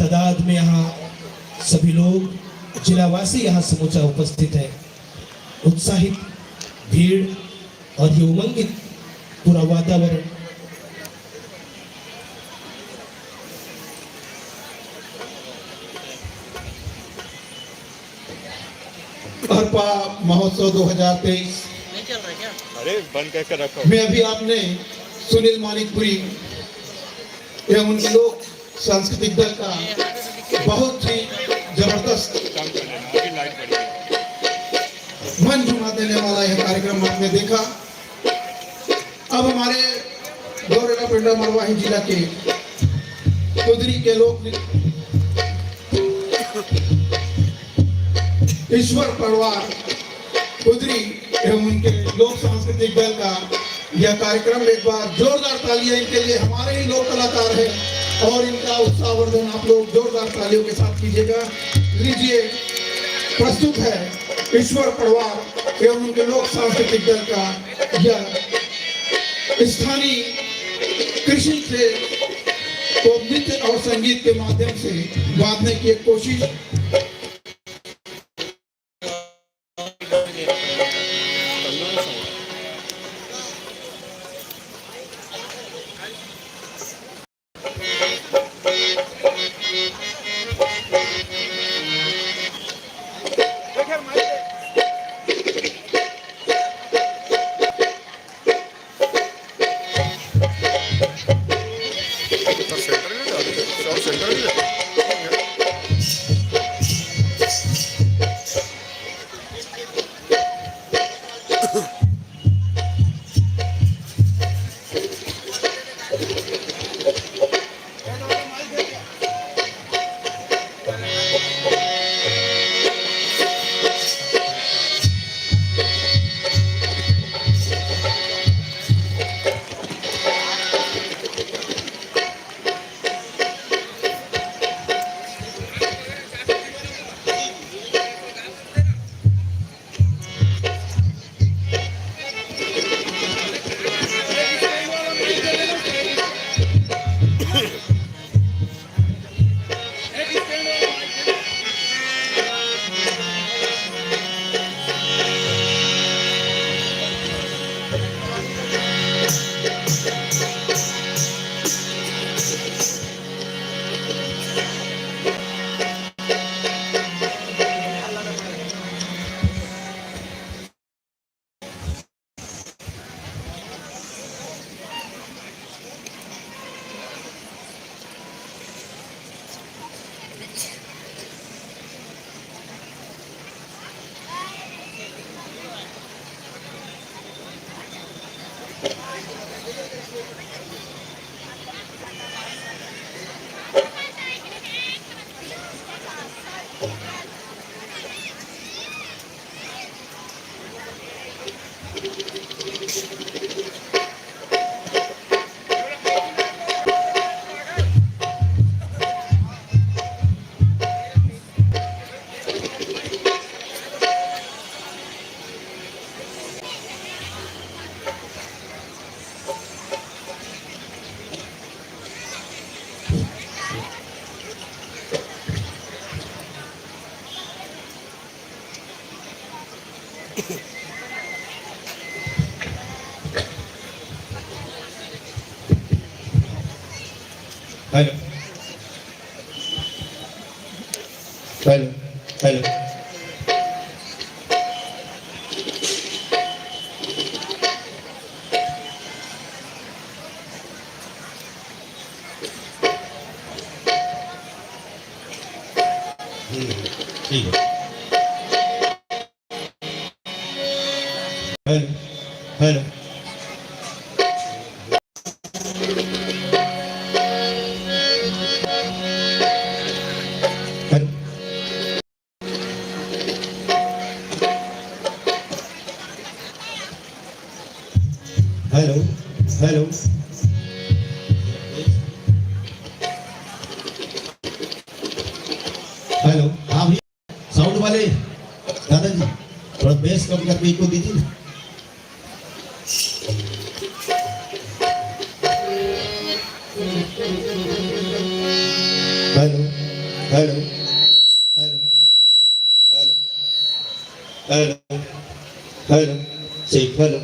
तादाद में यहाँ सभी लोग जिलावासी यहाँ समूचा उपस्थित है। उत्साहित भीड़ और ये उमंगित पूरा वातावरण हरपा महोत्सव 2023 नहीं चल रहा क्या? अरे बंद करके रखो। में अभी आपने सुनील मानिकपुरी एवं उनके लोग सांस्कृतिक दल का बहुत ही जबरदस्त काम कर लेना, अभी लाइट बढ़ी। मन झुमा देने वाला यह कार्यक्रम आपने देखा। अब हमारे गौरेला पिंडा मरवाही जिला के कुदरी के लोग ईश्वर परिवार कुदरी एवं उनके लोक सांस्कृतिक दल का यह कार्यक्रम, एक बार जोरदार तालियां इनके लिए। हमारे ही लोक कलाकार हैं और इनका उत्साहवर्धन आप लोग जोरदार तालियों के साथ कीजिएगा। लीजिए, प्रस्तुत है ईश्वर परिवार एवं उनके लोक सांस्कृतिक दल का यह स्थानीय कृषि से को नृत्य और संगीत के माध्यम से बांधने की एक कोशिश। हेलो हेलो हेलो ठीक है। Hello hello hello hello hello. हाँ भैया, साउंड वाले दादाजी थोड़ा बेस कम करके इको दीजिए ना। Hello hello hello hello hello hello सिर्फ हेलो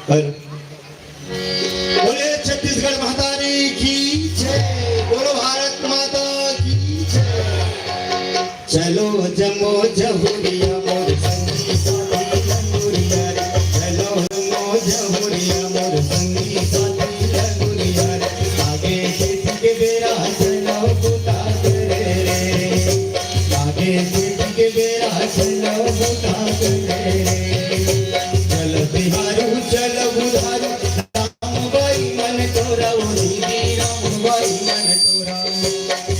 हेलो। बोले छत्तीसगढ़ महातारी की जय, बोलो भारत माता की जय। चलो जमो जहुरिया मोर संगी साथी लंगुरिया रे, चलो जमो जहुरिया मोर संगी साथी लंगुरिया रे। आगे खेती के बेरा चलो बुता करे रे, आगे खेती के बेरा चलो बुता करे रे। चल बिहारू चल बुधारू राम बाई मन तोरा उन्हीं राम बाई मन तोरा।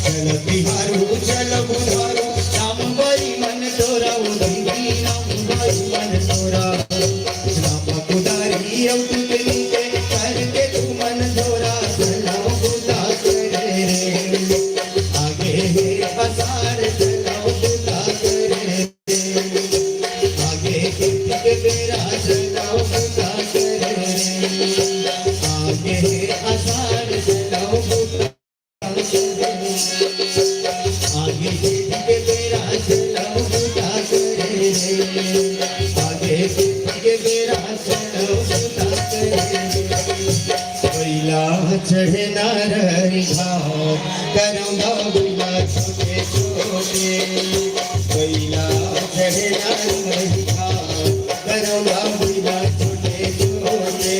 चल बिहारू चल बुधारू राम बाई मन तोरा उन्हीं राम बाई मन तोरा। राम कुदारी औतुकनी के करके तू मन धोरा, चलो बुता करे रे। आगे हे पसार चलो बुता करे रे, आगे खेती के बेरा चलो बुता करे रे। आगे हे आषाढ़ चलो बुता करे रे, आगे खेती के बेरा चलो बुता करे रे। आगे खेती के बेरा चलो बुता करे रे। कोयला चढ़े नारी घाव करूँगा बुला छोटे छोटे। कोयला चढ़े नारी घाव करूँगा बुला छोटे छोटे।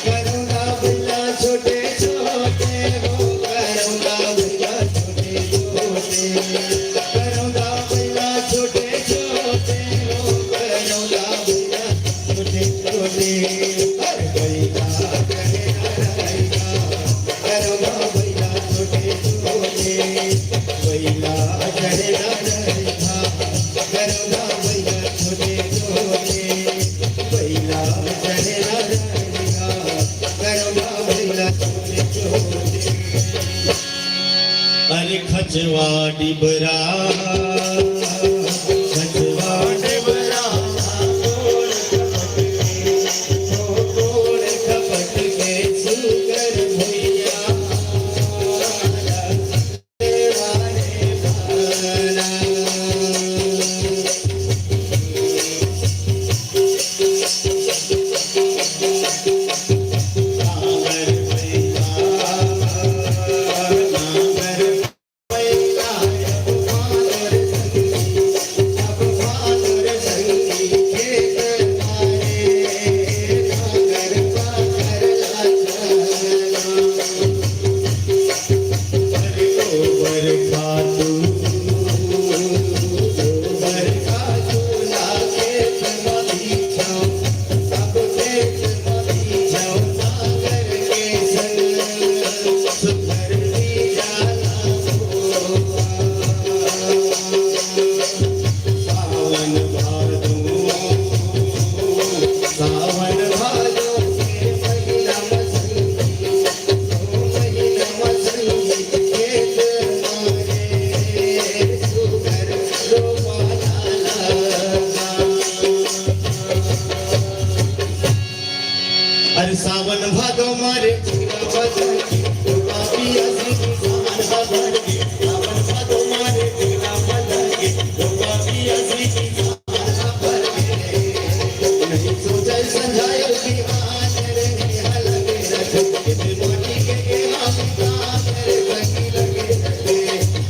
करूँगा बुला छोटे छोटे हो, करूँगा बुला छोटे छोटे। करूँगा बुला छोटे छोटे हो, करूँगा बुला छोटे छोटे। हर कोयला चढ़े नारी घाव करूँगा बुला छोटे छोटे। कोयला चढ़े नारी घाव करूँगा बुला छोटे छोटे। कोयला चढ़े नारी घाव करूँगा बुला छोटे छोटे। अरे खचवा डिबरा खचवा डिबरा गोड़ खपट के सुगर भैया वारे बाला। नागर भैया नागर भैया अब फादर संगी खेत मारे। नागर पाकर लाचाना हरि गोबर खातू गोबर खातू लागे मदी छाओ, सब खेत मदी छाओ। नागर के संग सुधर भी जाना हो। सावन भादो सावन भादो के महीना मसंगी, ओ महीना मसंगी खेत मारे। सुधर रोपाना लगा। अरे सावन भादो मारे चूड़ा बदल के, तो काफी असली किसान हबर के। सावन भादो मारे चूड़ा बदल के, तो काफी असली किसान हबर के। नहीं सोचा समझायो कि आज रे लगे रखे, इतने माटी के गेहा मिटा रे लगी लगे रखे।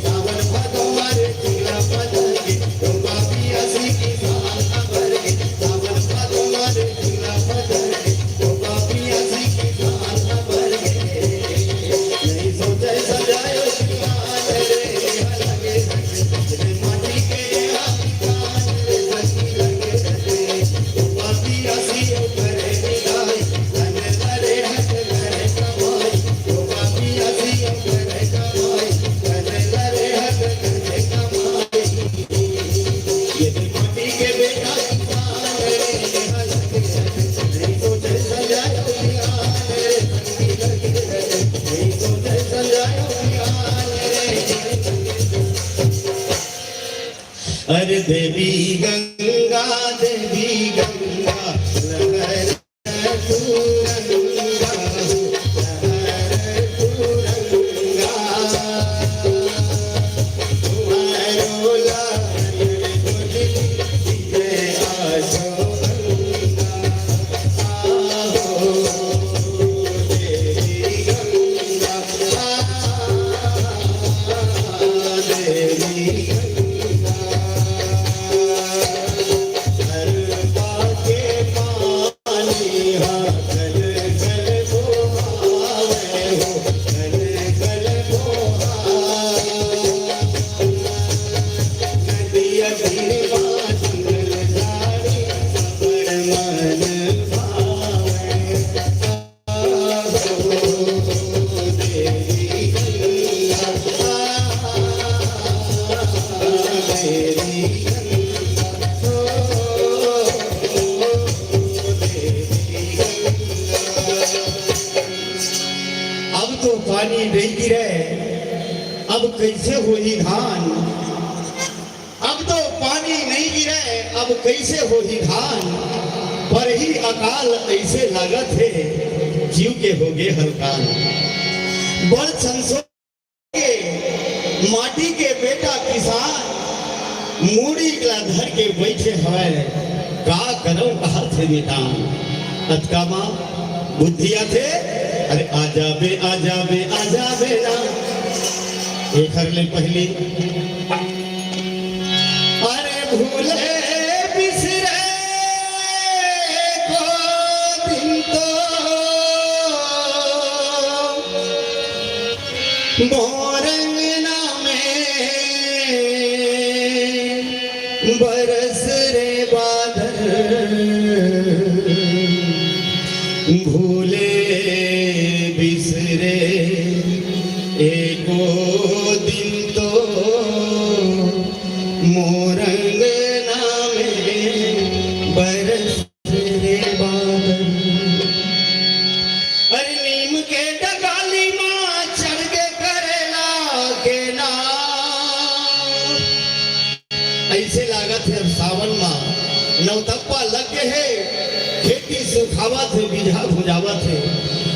सावन भादो मारे चूड़ा बदल के, तो काफी असली किसान हबर के। सावन भादो मारे चूड़ा बदल के, तो काफी असली किसान हबर के। नहीं सोचा सजायो कि आज रे लगे रखे, इतने माटी के गेहा मिटा रे लगी लगे रखे। तो काफी असली करे निगाही, धन करे हट करे कमाई। तो काफी असली करे कमाई, धन करे हट करे कमाई। ये दिल माटी के बेटा किसान रे लगे रखे। नहीं सोचे सजायो कि आज रे लगी लगे रखे। नहीं सोचे सजायो कि आज रे। अरे देवी गंगा लहर तू गंगा लहर तू गंगा। कैसे होई धान। अब तो पानी नहीं गिरे, अब कैसे होई धान। पर ही अकाल ऐसे लागत है, जीव के हो गए हरकान। बड़ संसो के माटी के बेटा किसान, मूड़ी गला धर के बैठे हवे, का करो कहा थे निदान। अतकामा बुद्धिया थे, अरे आजाबे आजाबे आजाबे ना। एक हरले पहली, अरे भूले बिसरे को दिन तो मोरंगना में बरस रे बादल। भूले बिसरे एको दिन तो मोरंगना में बरस रे बादल। अरे नीम के डगाली माँ चढ़ के करेला के नाम। ऐसे लागत है अब सावन माँ नवतप्पा लग गए है, खेती सुखावत है, बीजा भुजावत है।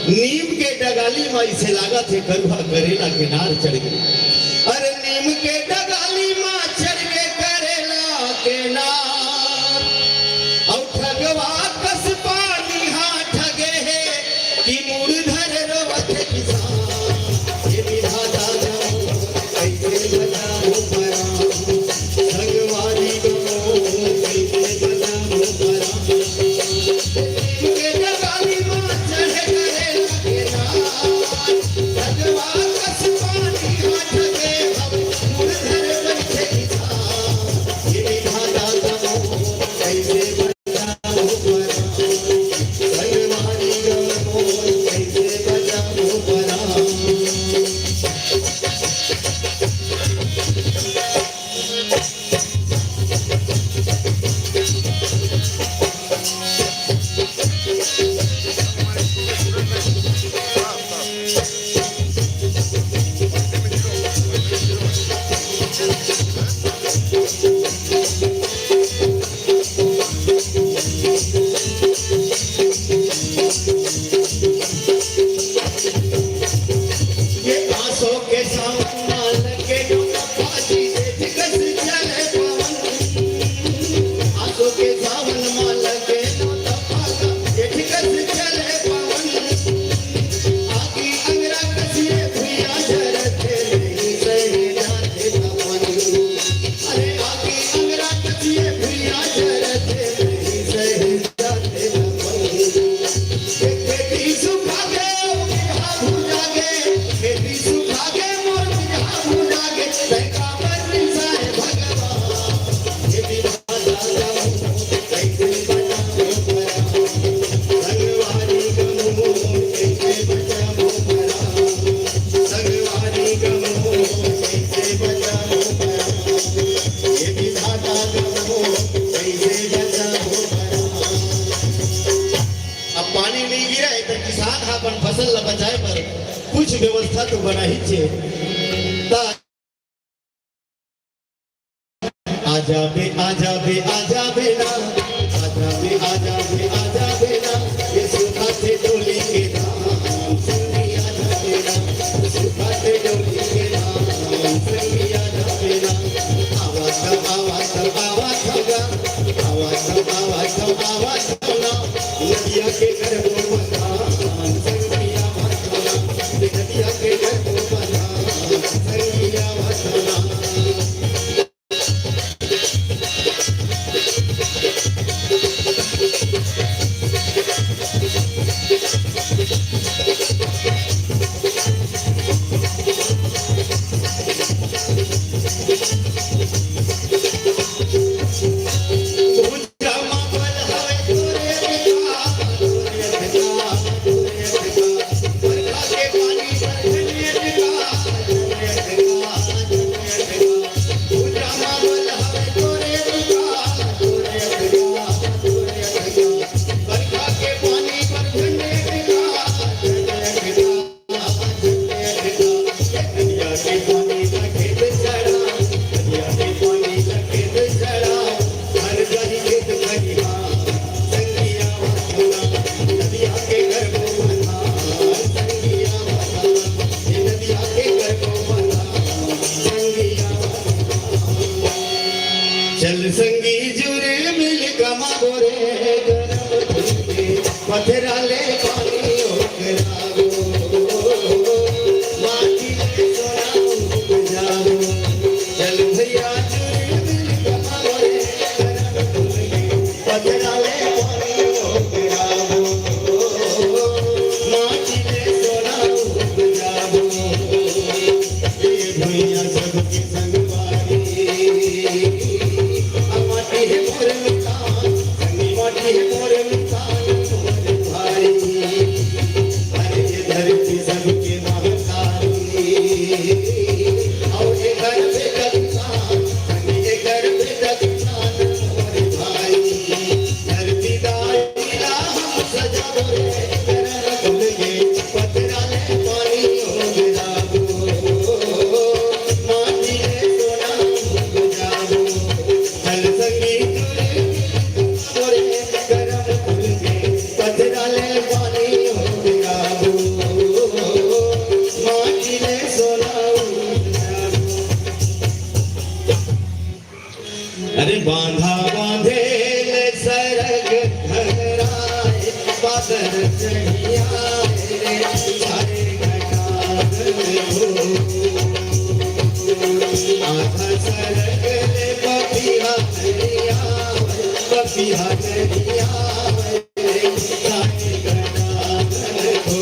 नीम के डगाली माँ इसे लागत है करुआ करेला किनार चढ़ गई। अरे नीम के डगाली माँ चढ़ के करेला किनार। और ठगवा कस पानी हाँ ठगे है कि मूर्धर रोवत किसान। ये विधाता जाओ कैसे बचाओ पराम, ठगवारी गो कैसे बचाओ पराम। के डगाली माँ चढ़ करेला किनार। ठगवा कस पानी हाँ ठगे हम मूर्धर बैठे किसान। ये विधाता जाओ कैसे बचाओ पराम, ठगवारी गो कैसे बचाओ पराम। ये आंसू के सामान के पाजी देख कस चले पवन। आंसू के सावन माल के पागा देख कस चले पवन। आगी अंगरा कसिए भुइया झरते नहीं सही जाते पवन। अरे आगी अंगरा कसिए भुइया झरते नहीं सही जाते पवन। खेती सुखा गए बिरहा भुजा गए, खेती सुखा गए मोर बिरहा भुजा गए। तैका बरनी साए भगवान। ये विधाता जाओ कैसे बचाओ पराम, संगवारी गमो कैसे बचाओ पराम। संगवारी गमो कैसे बचाओ पराम। ये विधाता गमो कैसे बचाओ पराम। अब पानी नहीं गिरा है तो किसान अपन फसल ला बचाए पर कुछ व्यवस्था तो बना ही चाहिए। आजाबे आजाबे आजाबे ना, आजाबे आजाबे आजाबे ना। ये सूखा थे डोली के धाम, संगी आजाबे ना। सूखा थे डोली के धाम, संगी आजाबे ना। आवाज कम आवाज कम आवाज होगा, आवाज कम आवाज कम आवाज होगा। नदिया के घर को बंधान, संगी आवाज होगा। नदिया के घर को बंधान, संगी आवाज होगा। अरे बांधा बांधे सरग घराए बादल चढ़िया रे सारे घटागल हो आधा सरग ले पपिया नरिया रे सारे घटागल हो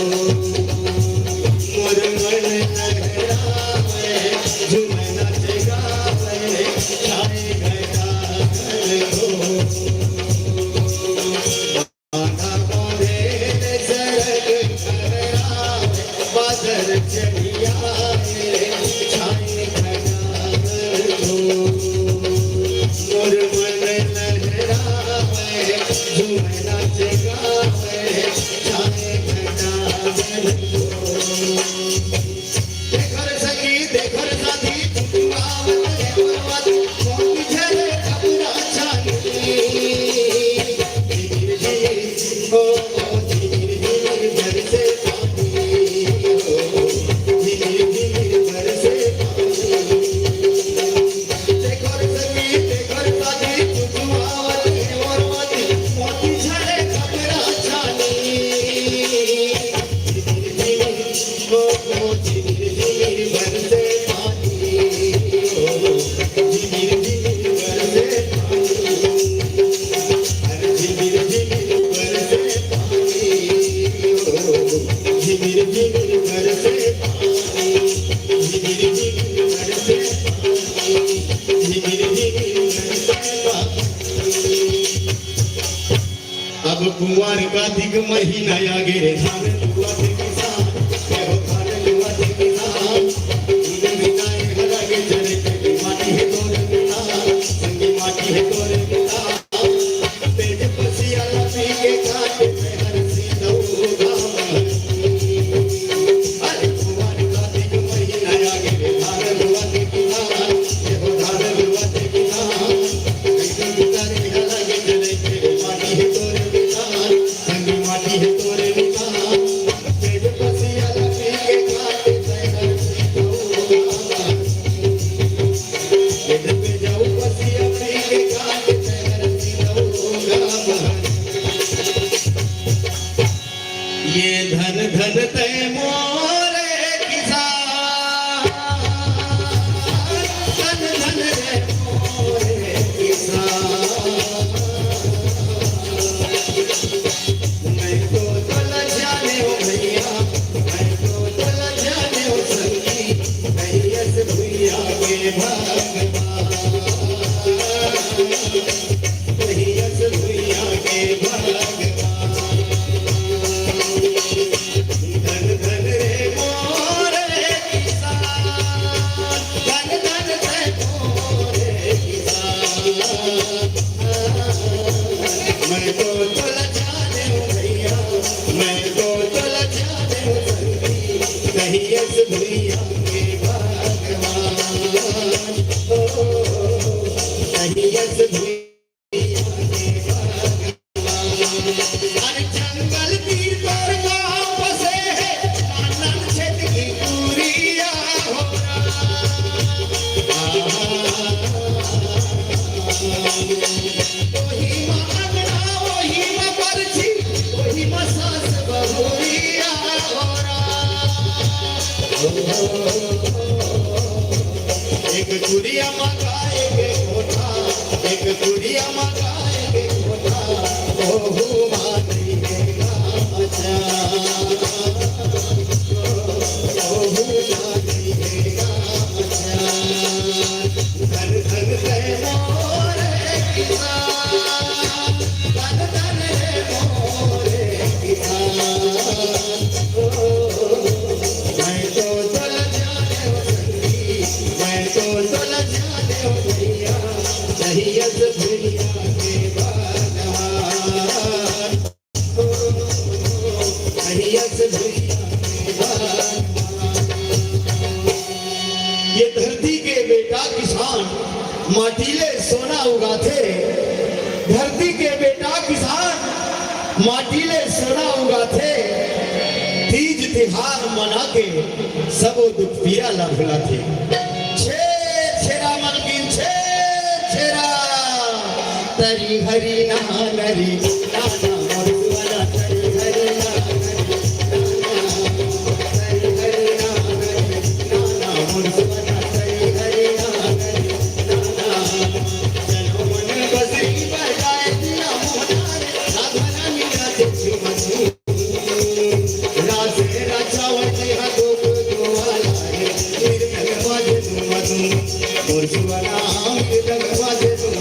मोर मन लहरावे झूमे नाच गावे सारे घटागल हो बांधा बांधे सरग घराए बादल चढ़िया रे छाए घटागल हो मोर मन लहरावे झूमे नाच गावे छाए घटागल हो देखर सखी देखर साथी आवत है पर्वत कोई झरे कपड़ा छानी धीरे धीरे ओ धीरे बरसे पानी ओ धीरे बरसे पानी देखर सखी देखर साथी आवत है पर्वत कोई झरे कपड़ा छानी धीरे ओ धीरे बरसे पानी ओ धीरे बरसे पानी अरे धीरे बरसे पानी ओ धीरे बरसे पानी धीरे बरसे पानी धीरे बरसे पानी अब कुंवर का दिग महीना आ गे धान लुआ थे किसान हो धान लुआ थे किसान दूध बिनाए हरा के चले के माटी है तोरे बिना संगी माटी है तोरे बिना पेट पसिया पी के काटे में हर सी दऊगा अरे कुंवर का दिग महीना आ गे धान लुआ थे किसान हो धान लुआ थे किसान बिचारे हरा के चले के माटी है तोरे बिना संगी माटी है तोरे बिना पेट पसिया पी के काटे में हर सी दऊगा पेट पे जाऊं पसिया पी के काटे में हर सी दऊगा ये धन धन ते मोरे किसान धन धन रे मोरे किसान मैं तो चल जाने हो भैया मैं तो चल जाने हो संगी भैया से भैया के भगवान भैया से भैया के भगवान धन धन रे मोरे किसान धन धन रे मोरे किसान मैं तो चल जाने हूँ भैया मैं तो चल जाने हूँ संगी कहिए से भैया के भगवान ओ कहिए से भैया के भगवान अरे जंगल तीर पर गाँव बसे है आनंद क्षेत्र की पूरिया हो वही माँ अंगना वही माँ परछी वही माँ सास बहुरिया हो एक गुड़िया मगाए के कोठा एक गुड़िया मगाए के कोठा ओहो मानी है गाचा ओहो मानी है गाचा धन धन रे मोरे किसान धन धन रे मोरे किसान मैं तो चल जाने हो संगी मैं तो चल जाने हो भैया चाहिए से भैया के भगवान चाहिए से भैया के भगवान ये धरती के बेटा किसान माटीले सोना उगाते धरती के बेटा किसान माटीले सोना उगाते तीज तिहार मना के सब दुख पीरा ला भुलाते छे छेरा मलकिन छे छेरा हरी नाना मोर सुवना हरी हरी नाना हरी हरी नाना मोर सुवना हरी हरी नाना चलो मन बसी बजाए दिया मोहनारे राधा निगाते चुमनु रासे राजा वटे हाथों को दुआला रे मेरे लगवाजे तुम और सुवना मेरे लगवाजे तुम